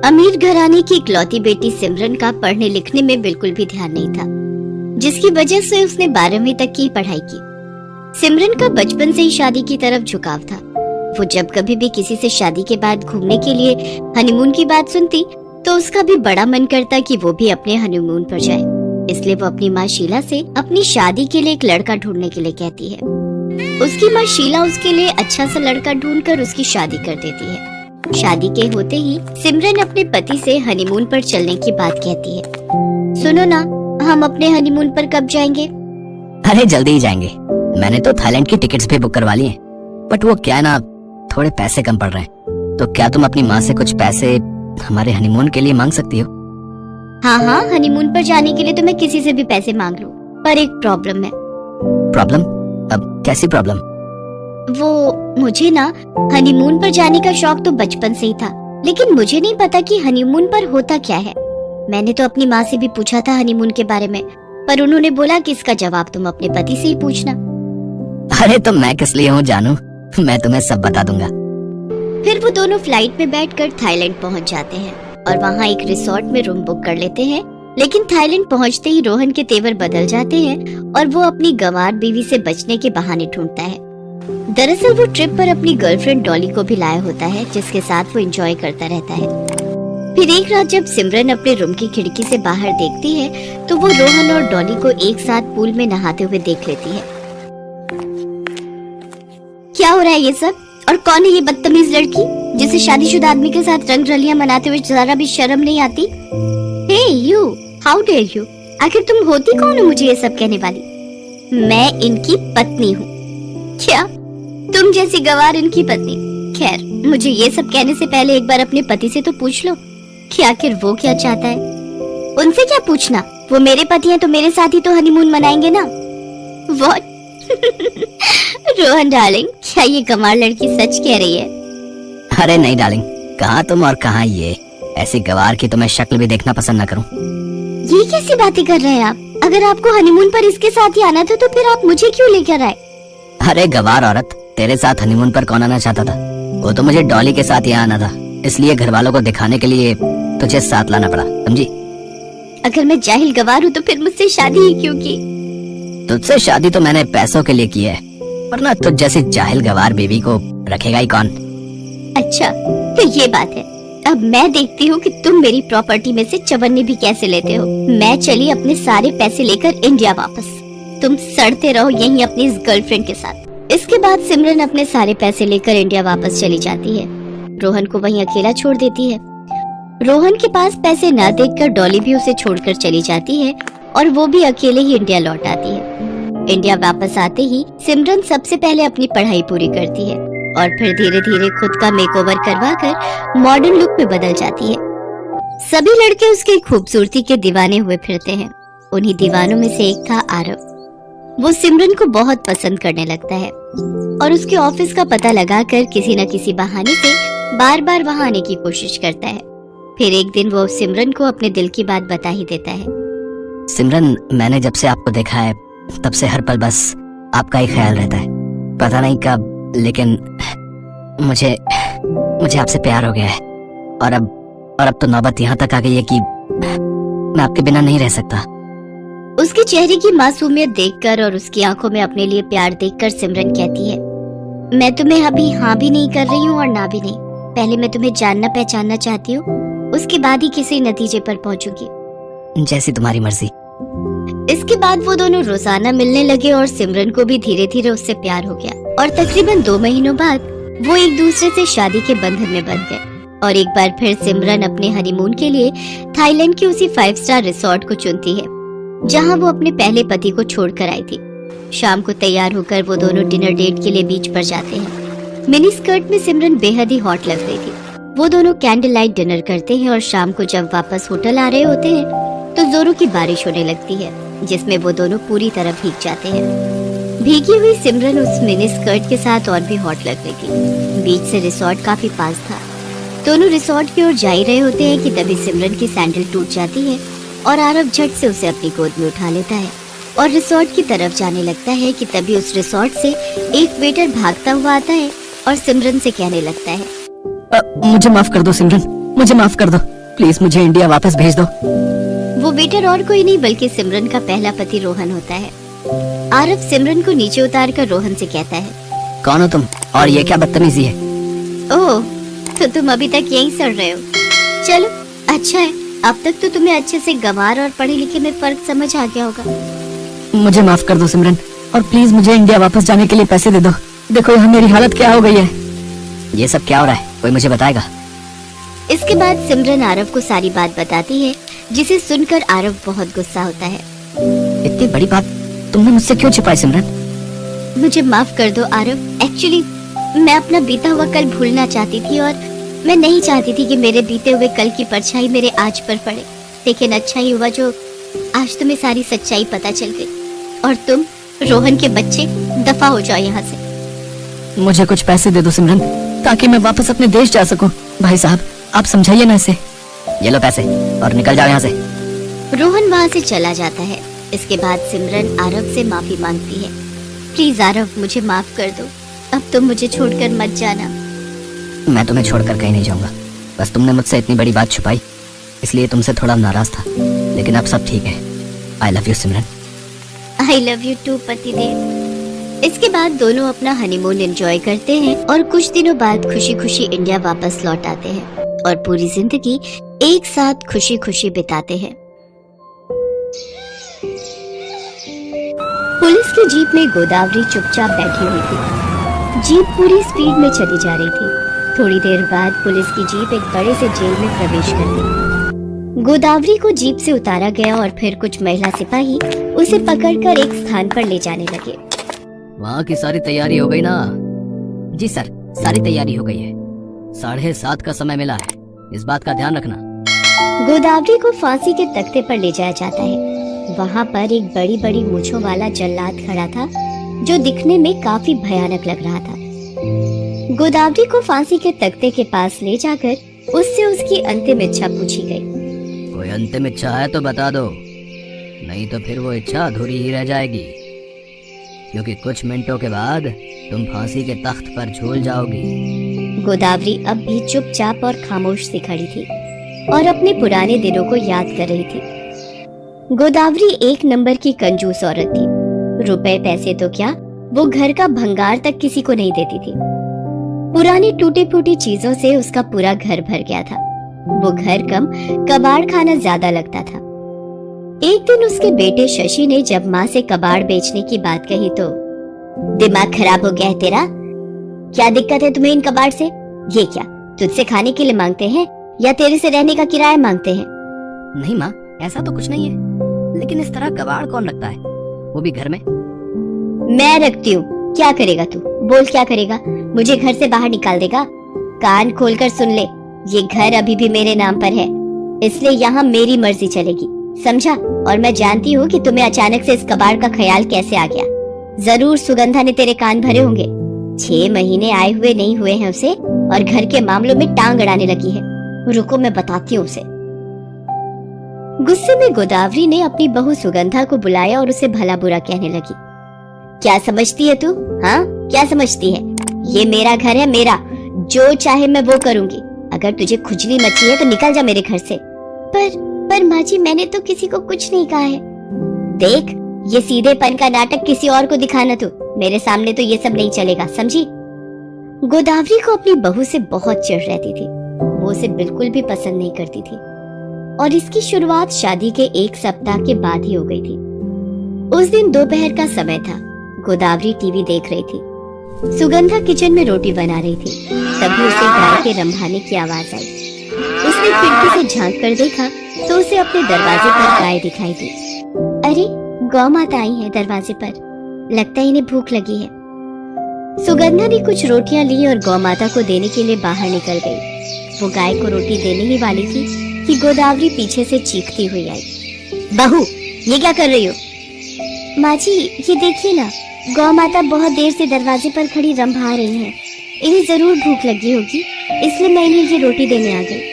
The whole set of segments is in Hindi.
अमीर घराने की इकलौती बेटी सिमरन का पढ़ने लिखने में बिल्कुल भी ध्यान नहीं था, जिसकी वजह से उसने 12वीं तक की पढ़ाई की। सिमरन का बचपन से ही शादी की तरफ झुकाव था। वो जब कभी भी किसी से शादी के बाद घूमने के लिए हनीमून की बात सुनती तो उसका भी बड़ा मन करता कि वो भी अपने हनीमून पर जाए। इसलिए वो अपनी माँ शीला से अपनी शादी के लिए एक लड़का ढूंढने के लिए कहती है। उसकी माँ शीला उसके लिए अच्छा सा लड़का ढूंढकर उसकी शादी कर देती है। शादी के होते ही सिमरन अपने पति से हनीमून पर चलने की बात कहती है। सुनो ना, हम अपने हनीमून पर कब जाएंगे? अरे जल्दी ही जाएंगे। मैंने तो थाईलैंड की टिकट्स भी बुक करवा ली हैं। बट वो क्या है ना, थोड़े पैसे कम पड़ रहे हैं। तो क्या तुम अपनी माँ से कुछ पैसे हमारे हनीमून के लिए मांग सकती हो? हाँ, हनीमून पर जाने के लिए तो मैं किसी से भी पैसे मांग लूं, पर एक प्रॉब्लम है। प्रॉब्लम? अब कैसी प्रॉब्लम? वो मुझे ना हनीमून पर जाने का शौक तो बचपन से ही था, लेकिन मुझे नहीं पता कि हनीमून पर होता क्या है। मैंने तो अपनी माँ से भी पूछा था हनीमून के बारे में, पर उन्होंने बोला कि इसका जवाब तुम अपने पति से ही पूछना। अरे तो मैं किस लिए हूँ जानू, मैं तुम्हें सब बता दूंगा। फिर वो दोनों फ्लाइट में बैठकर थाईलैंड पहुंच जाते हैं और वहाँ एक रिसोर्ट में रूम बुक कर लेते हैं। लेकिन थाईलैंड पहुँचते ही रोहन के तेवर बदल जाते हैं और वो अपनी गंवार बीवी से बचने के बहाने ढूंढता है। दरअसल वो ट्रिप पर अपनी गर्लफ्रेंड डॉली को भी लाया होता है, जिसके साथ वो एंजॉय करता रहता है। फिर एक रात जब सिमरन अपने रूम की खिड़की से बाहर देखती है तो वो रोहन और डॉली को एक साथ पूल में नहाते हुए देख लेती है। क्या हो रहा है ये सब? और कौन है ये बदतमीज लड़की जिसे शादीशुदा आदमी के साथ रंग रलियां मनाते हुए जरा भी शर्म नहीं आती? हे यू, हाउ डेयर यू? आखिर तुम होती कौन हो मुझे ये सब कहने वाली? मैं इनकी पत्नी हूँ। क्या तुम जैसी गवार इनकी पत्नी? खैर, मुझे ये सब कहने से पहले एक बार अपने पति से तो पूछ लो कि आखिर वो क्या चाहता है। उनसे क्या पूछना, वो मेरे पति हैं तो मेरे साथ ही तो हनीमून मनाएंगे ना। व्हाट? रोहन डार्लिंग, क्या ये गंवार लड़की सच कह रही है? अरे नहीं डार्लिंग, कहाँ तुम और कहाँ ये। ऐसी गवार की तो मैं शक्ल भी देखना पसंद न करूं। ये कैसी बातें कर रहे हैं आप? अगर आपको हनीमून पर इसके साथ ही आना था तो फिर आप मुझे क्यों लेकर आए? अरे गवार औरत, तेरे साथ हनीमून पर कौन आना चाहता था? वो तो मुझे डॉली के साथ यहाँ आना था, इसलिए घर वालों को दिखाने के लिए तुझे साथ लाना पड़ा, समझी? अगर मैं जाहिल गवार हूँ तो फिर मुझसे शादी ही क्यों की? तुझसे शादी तो मैंने पैसों के लिए की है, वरना तुझ जैसी जाहिल गवार बीवी को रखेगा ही कौन? अच्छा, तो ये बात है। अब मैं देखती हूँ कि तुम मेरी प्रॉपर्टी में से चवन्नी भी कैसे लेते हो। मैं चली अपने सारे पैसे लेकर इंडिया वापस। तुम सड़ते रहो यहीं अपनी इस गर्लफ्रेंड के साथ। इसके बाद सिमरन अपने सारे पैसे लेकर इंडिया वापस चली जाती है। रोहन को वहीं अकेला छोड़ देती है। रोहन के पास पैसे न देखकर डॉली भी उसे छोड़कर चली जाती है और वो भी अकेले ही इंडिया लौट आती है। इंडिया वापस आते ही सिमरन सबसे पहले अपनी पढ़ाई पूरी करती है और फिर धीरे धीरे खुद का मेकओवर करवाकर मॉडर्न लुक में बदल जाती है। सभी लड़के उसकी खूबसूरती के दीवाने हुए फिरते हैं। उन्हीं दीवानों में से एक था आरव। वो सिमरन को बहुत पसंद करने लगता है और उसके ऑफिस का पता लगाकर किसी न किसी बहाने से बार बार वहाँ आने की कोशिश करता है। फिर एक दिन वो सिमरन को अपने दिल की बात बता ही देता है। सिमरन, मैंने जब से आपको देखा है तब से हर पल बस आपका ही ख्याल रहता है। पता नहीं कब, लेकिन मुझे आपसे प्यार हो गया है और अब तो नौबत यहाँ तक आ गई है कि मैं आपके बिना नहीं रह सकता। उसके चेहरे की मासूमियत देखकर और उसकी आंखों में अपने लिए प्यार देखकर सिमरन कहती है, मैं तुम्हें अभी हाँ भी नहीं कर रही हूँ और ना भी नहीं। पहले मैं तुम्हें जानना पहचानना चाहती हूँ, उसके बाद ही किसी नतीजे पर पहुँचूंगी। जैसी तुम्हारी मर्जी। इसके बाद वो दोनों रोजाना मिलने लगे और सिमरन को भी धीरे धीरे उससे प्यार हो गया और तकरीबन 2 महीनों बाद वो एक दूसरे से शादी के बंधन में बंध गए। और एक बार फिर सिमरन अपने हनीमून के लिए थाईलैंड के उसी 5 स्टार रिसोर्ट को चुनती है जहां वो अपने पहले पति को छोड़कर आई थी। शाम को तैयार होकर वो दोनों डिनर डेट के लिए बीच पर जाते हैं। मिनी स्कर्ट में सिमरन बेहद ही हॉट लग रही थी। वो दोनों कैंडल लाइट डिनर करते हैं और शाम को जब वापस होटल आ रहे होते हैं तो जोरों की बारिश होने लगती है, जिसमें वो दोनों पूरी तरह भीग जाते हैं। भीगी हुई सिमरन उस मिनी स्कर्ट के साथ और भी हॉट लग रही थी। बीच से रिसोर्ट काफी पास था। दोनों रिसोर्ट की ओर जा ही रहे होते हैं कि तभी सिमरन की सैंडल टूट जाती है और आरव झट से उसे अपनी गोद में उठा लेता है और रिसोर्ट की तरफ जाने लगता है कि तभी उस रिसोर्ट से एक वेटर भागता हुआ आता है और सिमरन से कहने लगता है, मुझे माफ कर दो सिमरन, मुझे माफ कर दो, प्लीज मुझे इंडिया वापस भेज दो। वो वेटर और कोई नहीं बल्कि सिमरन का पहला पति रोहन होता है। आरव सिमरन को नीचे उतार कर रोहन से कहता है, कौन हो तुम और ये क्या बदतमीजी है? ओह, तो तुम अभी तक यहीं सड़ रहे हो। चलो अच्छा है, अब तक तो तुम्हें अच्छे से गंवार और पढ़े लिखे में फर्क समझ आ गया होगा। मुझे माफ कर दो सिमरन, और प्लीज मुझे इंडिया वापस जाने के लिए पैसे दे दो। देखो यहाँ मेरी हालत क्या हो गई है। ये सब क्या हो रहा है, कोई मुझे बताएगा? इसके बाद सिमरन आरव को सारी बात बताती है, जिसे सुनकर आरव बहुत गुस्सा होता है। इतनी बड़ी बात तुमने मुझसे क्यों छिपाई सिमरन? मुझे माफ कर दो आरव, एक्चुअली मैं अपना बीता हुआ कल भूलना चाहती थी और मैं नहीं चाहती थी कि मेरे बीते हुए कल की परछाई मेरे आज पर पड़े। लेकिन अच्छा ही हुआ जो आज तुम्हें सारी सच्चाई पता चल गई और तुम रोहन के बच्चे दफा हो जाओ यहाँ से। मुझे कुछ पैसे दे दो सिमरन, ताकि मैं वापस अपने देश जा सकूं। भाई साहब आप समझाइए ना इसे। ये लो पैसे और निकल जाओ यहाँ से। रोहन वहाँ से चला जाता है। इसके बाद सिमरन आरव से माफी मांगती है। प्लीज आरव, मुझे माफ कर दो, अब तुम मुझे छोड़कर मत जाना। मैं तुम्हें छोड़कर कहीं नहीं जाऊंगा, बस तुमने मुझसे इतनी बड़ी बात छुपाई, इसलिए तुमसे थोड़ा नाराज था, लेकिन अब सब ठीक है। I love you Simran. I love you too पतिदेव। इसके बाद दोनों अपना हनीमून एंजॉय करते हैं और कुछ दिनों बाद खुशी खुशी इंडिया वापस लौट आते हैं और पूरी जिंदगी एक साथ खुशी खुशी बिताते हैं। पुलिस की जीप में गोदावरी चुपचाप बैठी हुई थी। जीप पूरी स्पीड में चली जा रही थी। थोड़ी देर बाद पुलिस की जीप एक बड़े से जेल में प्रवेश कर गई। गोदावरी को जीप से उतारा गया और फिर कुछ महिला सिपाही उसे पकड़कर एक स्थान पर ले जाने लगे। वहाँ की सारी तैयारी हो गई ना? जी सर, सारी तैयारी हो गई है। 7:30 का समय मिला है, इस बात का ध्यान रखना। गोदावरी को फांसी के तख्ते पर ले जाया जाता है। वहाँ पर एक बड़ी बड़ी मूंछों वाला जल्लाद खड़ा था, जो दिखने में काफी भयानक लग रहा था। गोदावरी को फांसी के तख्ते के पास ले जाकर उससे उसकी अंतिम इच्छा पूछी गई। कोई अंतिम इच्छा है तो बता दो, नहीं तो फिर वो इच्छा अधूरी ही रह जाएगी, क्योंकि कुछ मिनटों के बाद तुम फांसी के तख्त पर झूल जाओगी। गोदावरी अब भी चुपचाप और खामोश सी खड़ी थी और अपने पुराने दिनों को याद कर रही थी। गोदावरी एक नंबर की कंजूस औरत थी। रुपए पैसे तो क्या, वो घर का भंगार तक किसी को नहीं देती थी। पुरानी टूटी फूटी चीजों से उसका पूरा घर भर गया था। वो घर कम कबाड़ खाना ज्यादा लगता था। एक दिन उसके बेटे शशि ने जब माँ से कबाड़ बेचने की बात कही तो, दिमाग खराब हो गया है तेरा? क्या दिक्कत है तुम्हें इन कबाड़ से? ये क्या तुझसे खाने के लिए मांगते हैं या तेरे से रहने का किराया मांगते हैं? नहीं माँ, ऐसा तो कुछ नहीं है, लेकिन इस तरह कबाड़ कौन रखता है, वो भी घर में? मैं रखती हूँ। क्या करेगा तू? बोल क्या करेगा? मुझे घर से बाहर निकाल देगा? कान खोलकर सुन ले, ये घर अभी भी मेरे नाम पर है, इसलिए यहाँ मेरी मर्जी चलेगी, समझा? और मैं जानती हूँ कि तुम्हें अचानक से इस कबाड़ का ख्याल कैसे आ गया। जरूर सुगंधा ने तेरे कान भरे होंगे। 6 महीने आए हुए नहीं हुए हैं उसे और घर के मामलों में टांग अड़ाने लगी है। रुको मैं बताती हूँ उसे। गुस्से में गोदावरी ने अपनी बहू सुगंधा को बुलाया और उसे भला बुरा कहने लगी। क्या समझती है तू? हाँ, क्या समझती है? ये मेरा घर है, मेरा, जो चाहे मैं वो करूंगी। अगर तुझे खुजली मची है तो निकल जा मेरे घर से। पर माँ जी, मैंने तो किसी को कुछ नहीं कहा है। देख, ये सीधेपन का नाटक किसी और को दिखाना, तू मेरे सामने तो ये सब नहीं चलेगा, समझी? गोदावरी को अपनी बहू से बहुत चिढ़ रहती थी। वो उसे बिल्कुल भी पसंद नहीं करती थी और इसकी शुरुआत शादी के 1 सप्ताह के बाद ही हो गई थी। उस दिन दोपहर का समय था। गोदावरी टीवी देख रही थी। सुगंधा किचन में रोटी बना रही थी। तभी उसे गाय के रंभाने की आवाज आई। उसने खिड़की से झांक कर देखा तो उसे अपने दरवाजे पर गाय दिखाई दी। अरे, गौ माता आई है दरवाजे पर, लगता है इन्हें भूख लगी है। सुगंधा ने कुछ रोटियां ली और गौ माता को देने के लिए बाहर निकल गई। वो गाय को रोटी देने ही वाली थी कि गोदावरी पीछे से चीखती हुई आई। बहू, ये क्या कर रही हो? माँ जी, ये देखिए ना, गौ माता बहुत देर से दरवाजे पर खड़ी रंभा रही हैं। इन्हें जरूर भूख लगी होगी, इसलिए मैं इन्हें ये रोटी देने आ गई।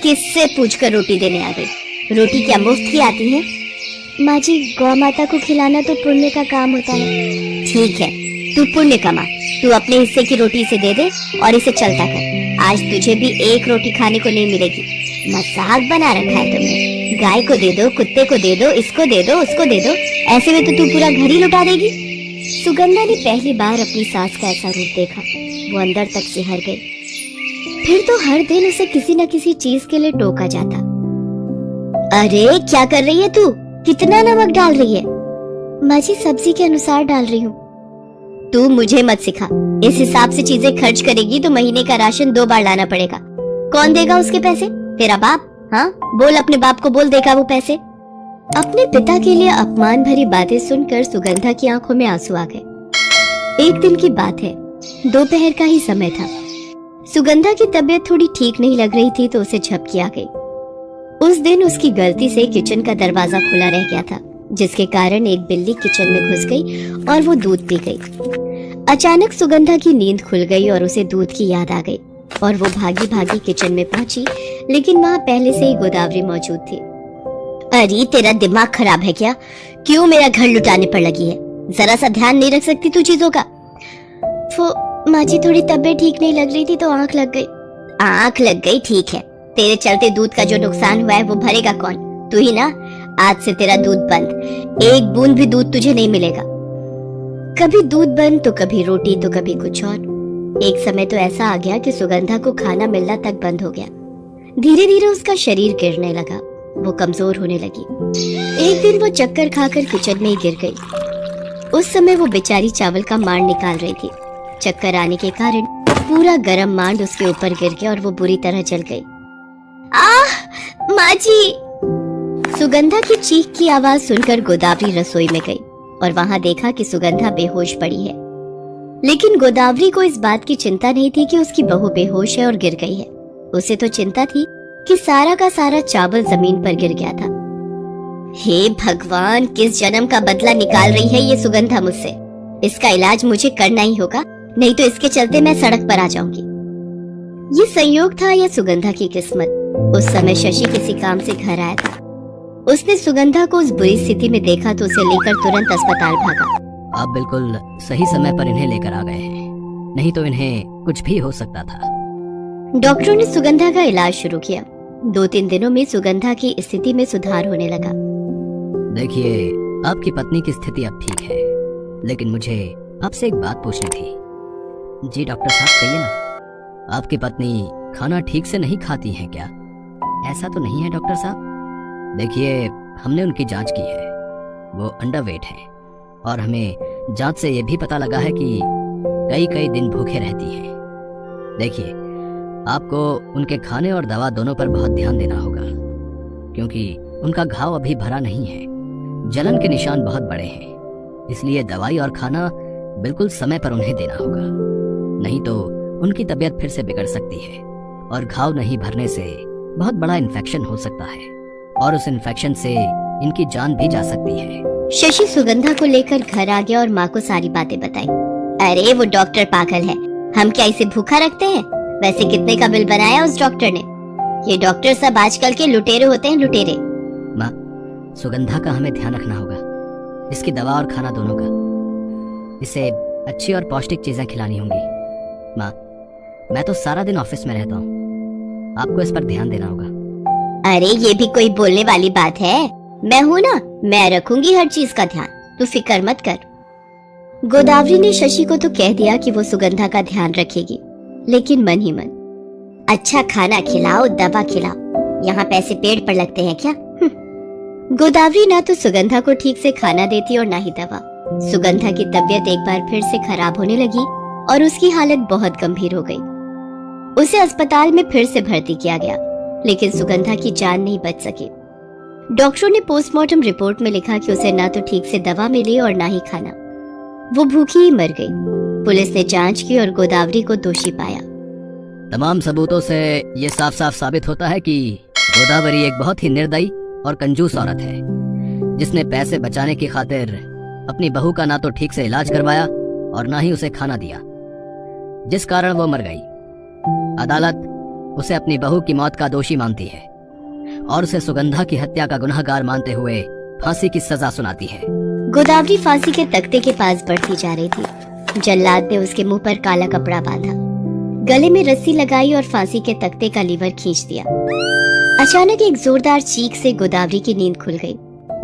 किससे पूछकर रोटी देने आ गई? रोटी क्या मुफ्त की आती है? माँ जी, गौ माता को खिलाना तो पुण्य का काम होता है। ठीक है, तू पुण्य कमा, तू अपने हिस्से की रोटी इसे दे दे और इसे चलता कर। आज तुझे भी एक रोटी खाने को नहीं मिलेगी। मजाक बना रखा है तुमने। गाय को दे दो, कुत्ते को दे दो, इसको दे दो, उसको दे दो, ऐसे में तो तू पूरा घर ही लुटा देगी। सुगंधा ने पहली बार अपनी सास का ऐसा रूप देखा। वो अंदर तक सिहर गई। फिर तो हर दिन उसे किसी न किसी चीज के लिए टोका जाता। अरे क्या कर रही है तू? कितना नमक डाल रही है? माँ जी सब्जी के अनुसार डाल रही हूँ। तू मुझे मत सिखा। इस हिसाब से चीजें खर्च करेगी तो महीने का राशन 2 बार लाना पड़ेगा। कौन देगा उसके पैसे? तेरा बाप? हाँ बोल, अपने बाप को बोल देगा वो पैसे। अपने पिता के लिए अपमान भरी बातें सुनकर सुगंधा की आंखों में आंसू आ गए। एक दिन की बात है, दोपहर का ही समय था। सुगंधा की तबीयत थोड़ी ठीक नहीं लग रही थी तो उसे झपकी आ गई। उस दिन उसकी गलती से किचन का दरवाजा खुला रह गया था, जिसके कारण एक बिल्ली किचन में घुस गई और वो दूध पी गई। अचानक सुगंधा की नींद खुल गई और उसे दूध की याद आ गई और वो भागी भागी किचन में पहुंची, लेकिन वहां पहले से ही गोदावरी मौजूद थी। अरे तेरा दिमाग खराब है क्या? क्यों मेरा घर लुटाने पर लगी है? जरा सा ध्यान नहीं रख सकती तू चीजों का? माँ जी थोड़ी तबीयत ठीक नहीं लग रही थी तो आंख लग गई। आंख लग गई ठीक है, तेरे चलते दूध का जो नुकसान हुआ है वो भरेगा कौन? तू ही ना। आज से तेरा दूध बंद। एक बूंद भी दूध तुझे नहीं मिलेगा। कभी दूध बंद तो कभी रोटी तो कभी कुछ और। एक समय तो ऐसा आ गया कि सुगंधा को खाना मिलना तक बंद हो गया। धीरे धीरे उसका शरीर गिरने लगा, वो कमजोर होने लगी। एक दिन वो चक्कर खाकर किचन में ही गिर गई। उस समय वो बेचारी चावल का मांड निकाल रही थी। चक्कर आने के कारण पूरा गरम मांड उसके ऊपर गिर गया और वो बुरी तरह जल गई। आह माँ जी! सुगंधा की चीख की आवाज सुनकर गोदावरी रसोई में गई और वहां देखा कि सुगंधा बेहोश पड़ी है। लेकिन गोदावरी को इस बात की चिंता नहीं थी कि उसकी बहू बेहोश है और गिर गई है। उसे तो चिंता थी कि सारा का सारा चावल जमीन पर गिर गया था। हे भगवान, किस जन्म का बदला निकाल रही है ये सुगंधा मुझसे। इसका इलाज मुझे करना ही होगा, नहीं तो इसके चलते मैं सड़क पर आ जाऊंगी। ये संयोग था या सुगंधा की किस्मत? उस समय शशि किसी काम से घर आया था। उसने सुगंधा को उस बुरी स्थिति में देखा तो उसे लेकर तुरंत अस्पताल भागा। आप बिल्कुल सही समय पर इन्हें लेकर आ गए हैं, नहीं तो इन्हें कुछ भी हो सकता था। डॉक्टरों ने सुगंधा का इलाज शुरू किया। 2-3 दिनों में सुगंधा की स्थिति में सुधार होने लगा। देखिए, आपकी पत्नी की स्थिति अब ठीक है, लेकिन मुझे आपसे एक बात पूछनी थी। जी डॉक्टर साहब कहिए ना। आपकी पत्नी खाना ठीक से नहीं खाती हैं क्या? ऐसा तो नहीं है डॉक्टर साहब। देखिए, हमने उनकी जांच की है, वो अंडरवेट है और हमें जांच से ये भी पता लगा है कि कई कई दिन भूखे रहती हैं। देखिए, आपको उनके खाने और दवा दोनों पर बहुत ध्यान देना होगा, क्योंकि उनका घाव अभी भरा नहीं है, जलन के निशान बहुत बड़े हैं। इसलिए दवाई और खाना बिल्कुल समय पर उन्हें देना होगा, नहीं तो उनकी तबीयत फिर से बिगड़ सकती है और घाव नहीं भरने से बहुत बड़ा इन्फेक्शन हो सकता है और उस इन्फेक्शन से इनकी जान भी जा सकती है। शशि सुगंधा को लेकर घर आ गया और माँ को सारी बातें बताई। अरे वो डॉक्टर पागल है, हम क्या इसे भूखा रखते हैं? वैसे कितने का बिल बनाया उस डॉक्टर ने? ये डॉक्टर सब आजकल के लुटेरे होते हैं, लुटेरे। माँ, सुगंधा का हमें ध्यान रखना होगा, इसकी दवा और खाना दोनों का। इसे अच्छी और पौष्टिक चीजें खिलानी होंगी। माँ, मैं तो सारा दिन ऑफिस में रहता हूँ, आपको इस पर ध्यान देना होगा। अरे ये भी कोई बोलने वाली बात है? मैं हूँ ना, मैं रखूंगी हर चीज का ध्यान, तू फिक्र मत कर। गोदावरी ने शशि को तो कह दिया कि वो सुगंधा का ध्यान रखेगी, लेकिन मन ही मन। अच्छा खाना खिलाओ, दवा खिलाओ, यहाँ पैसे पेड़ पर लगते हैं क्या? गोदावरी ना तो सुगंधा को ठीक से खाना देती और ना ही दवा। सुगंधा की तबीयत एक बार फिर से खराब होने लगी और उसकी हालत बहुत गंभीर हो गई। उसे अस्पताल में फिर से भर्ती किया गया, लेकिन सुगंधा की जान नहीं बच सकी। डॉक्टरों ने पोस्टमार्टम रिपोर्ट में लिखा कि उसे ना तो ठीक से दवा मिली और ना ही खाना। वो भूखी ही मर गई। पुलिस ने जांच की और गोदावरी को दोषी पाया। तमाम सबूतों से ये साफ साफ साबित होता है कि गोदावरी एक बहुत ही निर्दयी और कंजूस औरत है, जिसने पैसे बचाने की खातिर अपनी बहू का ना तो ठीक से इलाज करवाया और ना ही उसे खाना दिया, जिस कारण वो मर गई। अदालत उसे अपनी बहू की मौत का दोषी मानती है और उसे सुगंधा की हत्या का गुनहगार मानते हुए फांसी की सजा सुनाती है। गोदावरी फांसी के तख्ते के पास बढ़ती जा रही थी। जल्लाद ने उसके मुंह पर काला कपड़ा बांधा। गले में रस्सी लगाई और फांसी के तख्ते का लीवर खींच दिया। अचानक एक जोरदार चीख से गोदावरी की नींद खुल गई।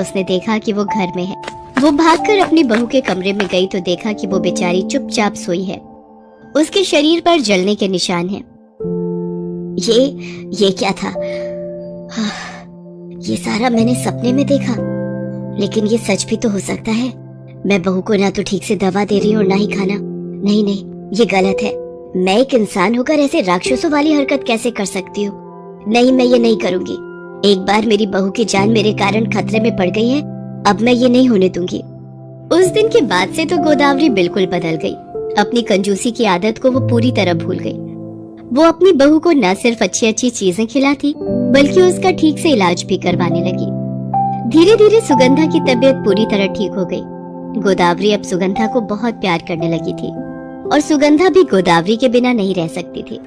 उसने देखा कि वो घर में है। वो भागकर अपनी बहू के कमरे में गई तो देखा कि वो बेचारी चुपचाप सोई है। उसके शरीर पर जलने के निशान हैं। ये क्या था? ये सारा मैंने सपने में देखा, लेकिन ये सच भी तो हो सकता है। मैं बहू को ना तो ठीक से दवा दे रही हूँ और ना ही खाना। नहीं, ये गलत है। मैं एक इंसान होकर ऐसे राक्षसों वाली हरकत कैसे कर सकती हूँ? नहीं, मैं ये नहीं करूंगी। एक बार मेरी बहू की जान मेरे कारण खतरे में पड़ गई है, अब मैं ये नहीं होने दूंगी। उस दिन के बाद से तो गोदावरी बिल्कुल बदल गई। अपनी कंजूसी की आदत को वो पूरी तरह भूल गई। वो अपनी बहू को न सिर्फ अच्छी अच्छी चीजें खिलाती, बल्कि उसका ठीक से इलाज भी करवाने लगी। धीरे धीरे सुगंधा की तबीयत पूरी तरह ठीक हो गई। गोदावरी अब सुगंधा को बहुत प्यार करने लगी थी और सुगंधा भी गोदावरी के बिना नहीं रह सकती थी।